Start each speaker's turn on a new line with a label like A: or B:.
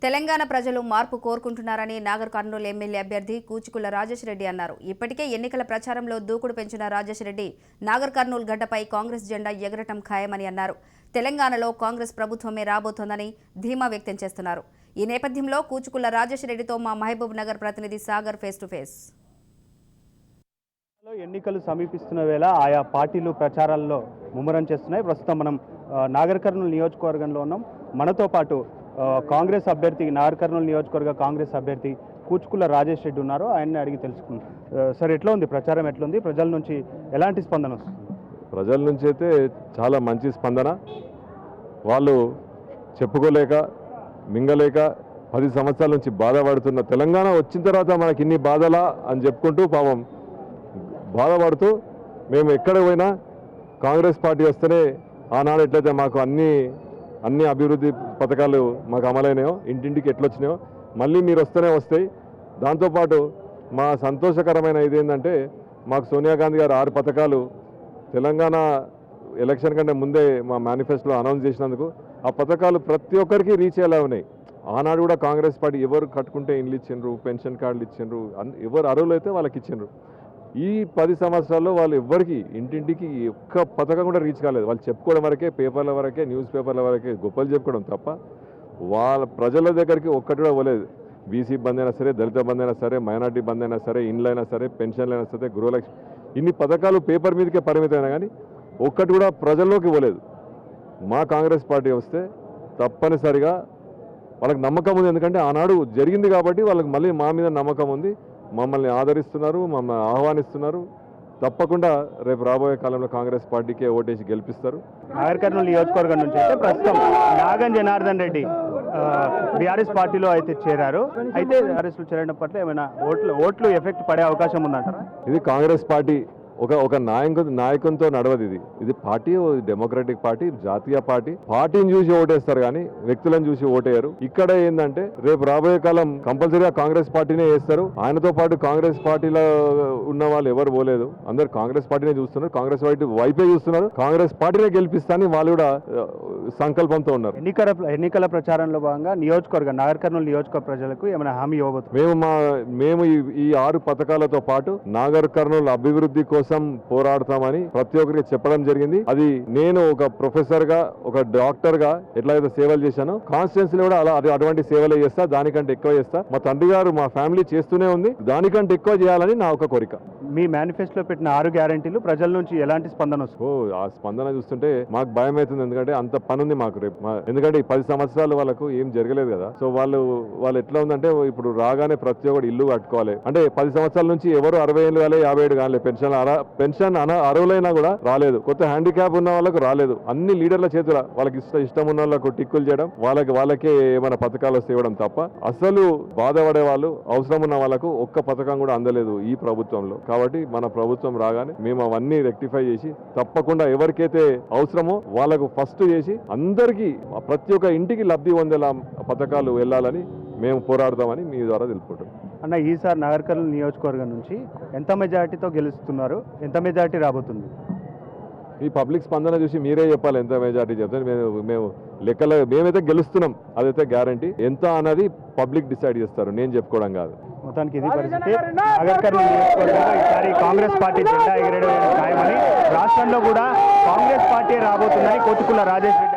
A: తెలంగాణ ప్రజలు మార్పు కోరుకుంటున్నారని నాగర్ కర్నూలు ఎమ్మెల్యే అభ్యర్థి కూచుకుల రాజేష్ రెడ్డి అన్నారు. ఇప్పటికే ఎన్నికల ప్రచారంలో దూకుడు పెంచిన రాజేష్ రెడ్డి నాగర్ కర్నూలు గడ్డపై కాంగ్రెస్ జెండా ఎగరటం ఖాయమని అన్నారు. తెలంగాణలో కాంగ్రెస్ ప్రభుత్వమే రాబోతోందని ధీమా వ్యక్తం చేస్తున్నారు. ఈ నేపథ్యంలో కూచుకుల రాజేష్ రెడ్డితో మా మహబూబ్ నగర్ ప్రతినిధి సాగర్ ఫేస్ టు ఫేస్.
B: ఎన్నికలు సమీపిస్తున్న వేళ ఆయా పార్టీలు ప్రచారాల్లో ముమ్మరం చేస్తున్నాయి. ప్రస్తుతం మనం నాగర్ కర్నూలు నియోజకవర్గంలో ఉన్నాం. మనతో పాటు కాంగ్రెస్ అభ్యర్థి నాగర్ కర్నూలు నియోజకవర్గ కాంగ్రెస్ అభ్యర్థి కూచుకుల రాజేష్ రెడ్డి ఉన్నారు. ఆయన్ని అడిగి తెలుసుకున్నాం. సార్, ఎట్లా ఉంది ప్రచారం? ఎట్లుంది? ప్రజల నుంచి ఎలాంటి స్పందన వస్తుంది?
C: ప్రజల నుంచి అయితే చాలా మంచి స్పందన. వాళ్ళు చెప్పుకోలేక మింగలేక 10 సంవత్సరాల నుంచి బాధపడుతున్న తెలంగాణ వచ్చిన తర్వాత మనకి ఇన్ని బాధలా అని చెప్పుకుంటూ పాపం బాధపడుతూ మేము ఎక్కడ పోయినా కాంగ్రెస్ పార్టీ వస్తేనే ఆనాడు ఎట్లయితే మాకు అన్ని అభివృద్ధి పథకాలు మాకు అమలైనాయో, ఇంటింటికి ఎట్లొచ్చినాయో మళ్ళీ మీరు వస్తేనే వస్తాయి. దాంతోపాటు మా సంతోషకరమైన ఇదేంటంటే మాకు సోనియా గాంధీ గారు 6 పథకాలు తెలంగాణ ఎలక్షన్ కంటే ముందే మా మేనిఫెస్టోలో అనౌన్స్ చేసినందుకు ఆ పథకాలు ప్రతి ఒక్కరికి రీచ్ అయ్యేలా ఉన్నాయి. ఆనాడు కూడా కాంగ్రెస్ పార్టీ ఎవరు కట్టుకుంటే ఇండ్లు ఇచ్చిండ్రు, పెన్షన్ కార్డులు ఇచ్చిండ్రు, ఎవరు అర్హులు అయితే వాళ్ళకి ఇచ్చిండ్రు. ఈ 10 సంవత్సరాల్లో వాళ్ళు ఎవ్వరికి ఇంటింటికి ఒక్క పథకం కూడా రీచ్ కాలేదు. వాళ్ళు చెప్పుకోవడం వరకే, పేపర్ల వరకే, న్యూస్ పేపర్ల వరకే గొప్పలు చెప్పుకోవడం తప్ప వాళ్ళ ప్రజల దగ్గరికి ఒక్కటి కూడా పోలేదు. బీసీ బంద్ అయినా సరే, దళిత బంద్ అయినా సరే, మైనార్టీ బంద్ అయినా సరే, ఇండ్లైనా సరే, పెన్షన్లు అయినా సరే, గృహలక్ష్మి, ఇన్ని పథకాలు పేపర్ మీదకే పరిమితమైనా కానీ ఒక్కటి కూడా ప్రజల్లోకి పోలేదు. మా కాంగ్రెస్ పార్టీ వస్తే తప్పనిసరిగా వాళ్ళకి నమ్మకం ఉంది. ఎందుకంటే ఆనాడు జరిగింది కాబట్టి వాళ్ళకి మళ్ళీ మా మీద నమ్మకం ఉంది. మమ్మల్ని ఆదరిస్తున్నారు, మమ్మల్ని ఆహ్వానిస్తున్నారు. తప్పకుండా రేపు రాబోయే కాలంలో కాంగ్రెస్ పార్టీకే ఓటేసి గెలిపిస్తారు.
B: నాగర్ కర్నూలు నియోజకవర్గం నుంచి అయితే ప్రస్తుతం నాగన్ జనార్దన్ రెడ్డి బీఆర్ఎస్ పార్టీలో అయితే చేరారు. అయితే బీఆర్ఎస్లో చేరడం పట్ల ఏమైనా ఓట్లు ఎఫెక్ట్ పడే అవకాశం ఉందంటారా?
C: ఇది కాంగ్రెస్ పార్టీ ఒక నాయకునితో నడవదు. ఇది పార్టీ డెమోక్రటిక్ పార్టీ, జాతీయ పార్టీ. పార్టీని చూసి ఓటేస్తారు కానీ వ్యక్తులను చూసి ఓటేయరు. ఇక్కడ ఏంటంటే రేపు రాబోయే కాలం కంపల్సరీగా కాంగ్రెస్ పార్టీనే వేస్తారు. ఆయనతో పాటు కాంగ్రెస్ పార్టీలో ఉన్న వాళ్ళు ఎవరు పోలేదు, అందరు కాంగ్రెస్ పార్టీనే చూస్తున్నారు, కాంగ్రెస్ పార్టీ వైపే చూస్తున్నారు. కాంగ్రెస్ పార్టీనే గెలిపిస్తానని వాళ్ళు కూడా సంకల్పంతో ఉన్నారు.
B: ఎన్నికల ప్రచారంలో భాగంగా నాగర్ కర్నూలు నియోజకవర్గ ప్రజలకు ఏమైనా హామీ ఇవ్వబోతున్నారు?
C: మేము ఈ 6 పథకాలతో పాటు నాగర్ కర్నూలు అభివృద్ధి కోసం పోరాడతామని ప్రతి ఒక్కరికి చెప్పడం జరిగింది. అది నేను ఒక ప్రొఫెసర్ గా, ఒక డాక్టర్ గా ఎట్లయితే సేవలు చేశానో కాన్స్టిట్యున్సీలో కూడా అటువంటి సేవలే చేస్తా, దానికంటే ఎక్కువ చేస్తా. మా తండ్రి గారు, మా ఫ్యామిలీ చేస్తూనే ఉంది, దానికంటే ఎక్కువ చేయాలని నా ఒక కోరిక.
B: మీ మేనిఫెస్టోలో పెట్టిన 6 గ్యారంటీలు ప్రజల నుంచి ఎలాంటి స్పందన వస్తుంది?
C: ఆ స్పందన చూస్తుంటే మాకు భయం అవుతుంది. ఎందుకంటే అంత పని ఉంది మాకు రేపు. ఎందుకంటే ఈ 10 సంవత్సరాలు వాళ్ళకు ఏం జరగలేదు కదా. సో వాళ్ళు ఎట్లా ఉందంటే ఇప్పుడు రాగానే ప్రతి ఒక్కటి ఇల్లు కట్టుకోవాలి అంటే 10 సంవత్సరాల నుంచి ఎవరు 60 ఏళ్ళు కాలే, 50 ఏళ్ళు కాలే, పెన్షన్ అర్హులైనా కూడా రాలేదు. కొత్త హ్యాండిక్యాప్ ఉన్న వాళ్ళకు రాలేదు. అన్ని లీడర్ల చేతుల వాళ్ళకి ఇష్టం ఉన్న వాళ్ళకు టిక్కులు చేయడం, వాళ్ళకే ఏమైనా పథకాలు వస్తే ఇవ్వడం తప్ప అసలు బాధపడే వాళ్ళు, అవసరం ఉన్న వాళ్ళకు ఒక్క పథకం కూడా అందలేదు ఈ ప్రభుత్వంలో. కాబట్టి మన ప్రభుత్వం రాగానే మేము అవన్నీ రెక్టిఫై చేసి తప్పకుండా ఎవరికైతే అవసరమో వాళ్ళకు ఫస్ట్ చేసి అందరికీ ప్రతి ఒక్క ఇంటికి లబ్ధి పొందేలా పథకాలు వెళ్ళాలని మేము పోరాడతామని మీ ద్వారా తెలుపుకుంటాం.
B: అన్న, ఈసారి నాగర్ కర్నూలు నియోజకవర్గం నుంచి ఎంత మెజార్టీతో గెలుస్తున్నారు? ఎంత మెజార్టీ రాబోతుంది?
C: ఈ పబ్లిక్ స్పందన చూసి మీరే చెప్పాలి ఎంత మెజార్టీ చెప్తారు. మేము లెక్కలు మేమైతే గెలుస్తున్నాం, అదైతే గ్యారంటీ. ఎంత అన్నది పబ్లిక్ డిసైడ్ చేస్తారు, నేను చెప్పుకోవడం కాదు.
B: మొత్తానికి ఇది పరిస్థితి. నాగర్ కర్నూలు నియోజకవర్గంలో ఈసారి కాంగ్రెస్ పార్టీ జెండా ఎగరడం ఖాయమని, రాష్ట్రంలో కూడా కాంగ్రెస్ పార్టీ రాబోతుందని కూచుకుల రాజేష్ రెడ్డి